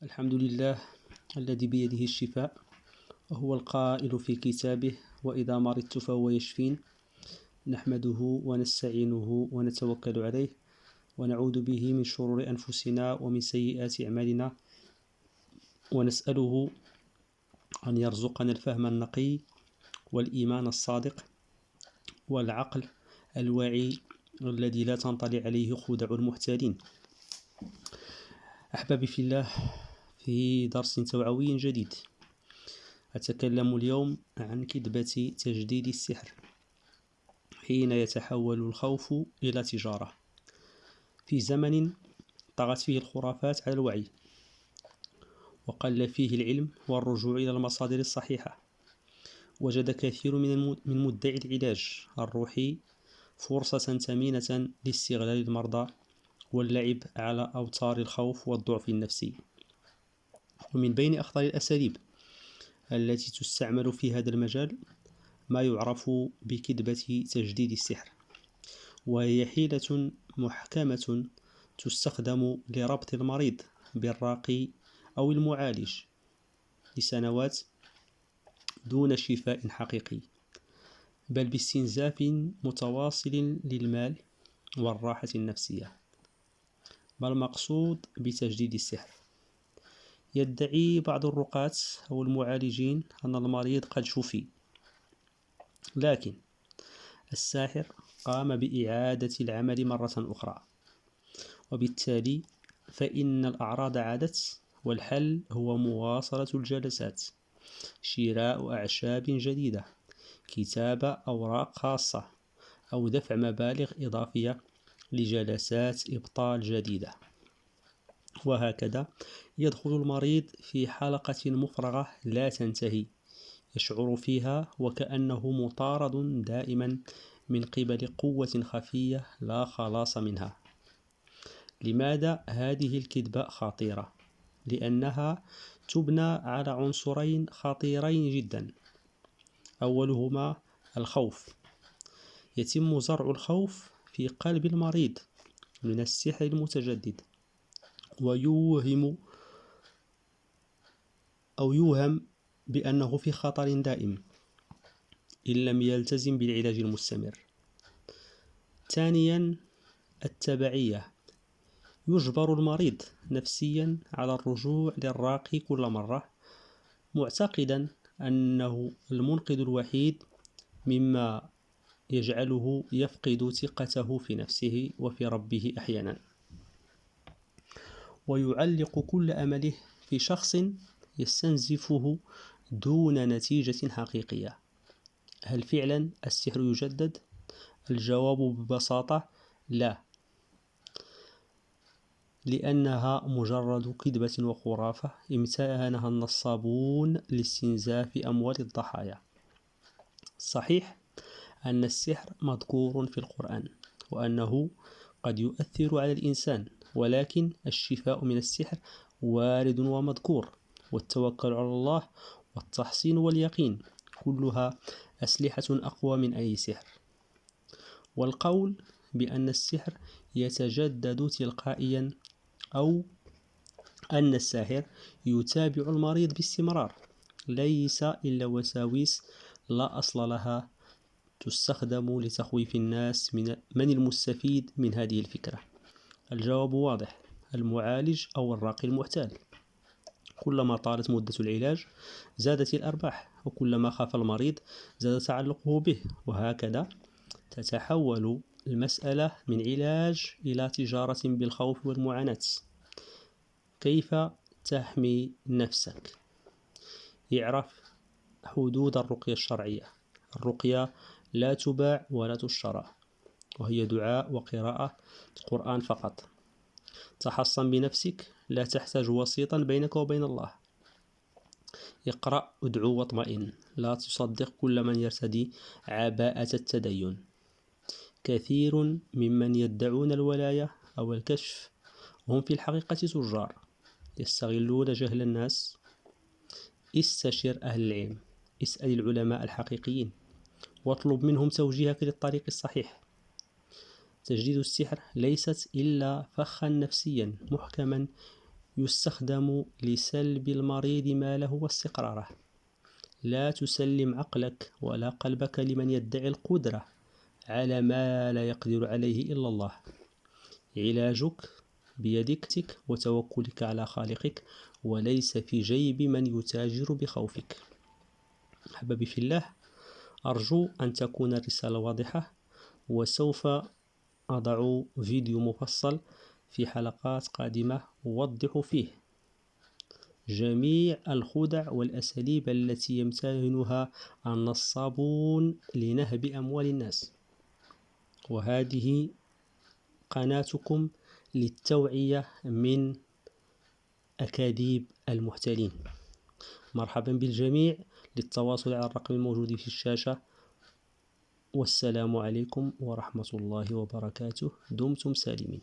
الحمد لله الذي بيده الشفاء، وهو القائل في كتابه: وإذا مرضت فهو يشفين. نحمده ونستعينه ونتوكل عليه، ونعوذ به من شرور أنفسنا ومن سيئات أعمالنا، ونسأله أن يرزقنا الفهم النقي والإيمان الصادق والعقل الواعي الذي لا تنطلي عليه خدع المحتالين. أحبابي في الله، في درس توعوي جديد أتكلم اليوم عن كذبة تجديد السحر حين يتحول الخوف إلى تجارة. في زمن طغت فيه الخرافات على الوعي، وقل فيه العلم والرجوع إلى المصادر الصحيحة، وجد كثير من مدعي العلاج الروحي فرصة ثمينة لاستغلال المرضى واللعب على أوتار الخوف والضعف النفسي. ومن بين أخطر الأساليب التي تستعمل في هذا المجال ما يعرف بكذبة تجديد السحر، وهي حيلة محكمة تستخدم لربط المريض بالراقي أو المعالج لسنوات دون شفاء حقيقي، بل باستنزاف متواصل للمال والراحة النفسية. ما المقصود بتجديد السحر؟ يدعي بعض الرقاة أو المعالجين أن المريض قد شفي، لكن الساحر قام بإعادة العمل مرة أخرى، وبالتالي فإن الأعراض عادت، والحل هو مواصلة الجلسات، شراء أعشاب جديدة، كتابة أوراق خاصة، أو دفع مبالغ إضافية لجلسات إبطال جديدة. وهكذا يدخل المريض في حلقة مفرغة لا تنتهي، يشعر فيها وكأنه مطارد دائما من قبل قوة خفية لا خلاص منها. لماذا هذه الكذبة خطيرة؟ لأنها تبنى على عنصرين خطيرين جدا. أولهما الخوف. يتم زرع الخوف في قلب المريض من السحر المتجدد، ويوهم بأنه في خطر دائم إن لم يلتزم بالعلاج المستمر. ثانيا التبعية. يجبر المريض نفسيا على الرجوع للراقي كل مرة، معتقدا أنه المنقذ الوحيد، مما يجعله يفقد ثقته في نفسه وفي ربه أحيانا، ويعلق كل أمله في شخص يستنزفه دون نتيجة حقيقية. هل فعلا السحر يجدد؟ الجواب ببساطة لا، لأنها مجرد كذبة وخرافة امتهنها النصابون لاستنزاف أموال الضحايا. صحيح أن السحر مذكور في القرآن وأنه قد يؤثر على الإنسان، ولكن الشفاء من السحر وارد ومذكور، والتوكل على الله والتحصين واليقين كلها أسلحة أقوى من أي سحر. والقول بأن السحر يتجدد تلقائيا أو أن الساحر يتابع المريض باستمرار ليس إلا وساويس لا أصل لها، تستخدم لتخويف الناس. من المستفيد من هذه الفكرة؟ الجواب واضح: المعالج أو الراقي المحتال. كلما طالت مدة العلاج زادت الأرباح، وكلما خاف المريض زاد تعلقه به، وهكذا تتحول المسألة من علاج إلى تجارة بالخوف والمعاناة. كيف تحمي نفسك؟ اعرف حدود الرقية الشرعية. الرقية لا تباع ولا تشترى، وهي دعاء وقراءة القرآن فقط. تحصن بنفسك، لا تحتاج وسيطا بينك وبين الله. اقرأ، ادعو واطمئن، لا تصدق كل من يرتدي عباءة التدين. كثير ممن يدعون الولاية أو الكشف هم في الحقيقة تجار يستغلون جهل الناس. استشر أهل العلم، اسأل العلماء الحقيقيين، واطلب منهم توجيهك للطريق الصحيح. تجديد السحر ليست إلا فخا نفسيا محكما يستخدم لسلب المريض ماله واستقراره. لا تسلم عقلك ولا قلبك لمن يدعي القدرة على ما لا يقدر عليه إلا الله. علاجك بيدك وتوكلك على خالقك، وليس في جيب من يتاجر بخوفك. أحبابي في الله، أرجو أن تكون الرسالة واضحة، وسوف أضع فيديو مفصل في حلقات قادمة أوضح فيه جميع الخدع والأساليب التي يمتهنها النصابون لنهب أموال الناس. وهذه قناتكم للتوعية من أكاذيب المحتالين. مرحبا بالجميع، للتواصل على الرقم الموجود في الشاشة. والسلام عليكم ورحمة الله وبركاته. دمتم سالمين.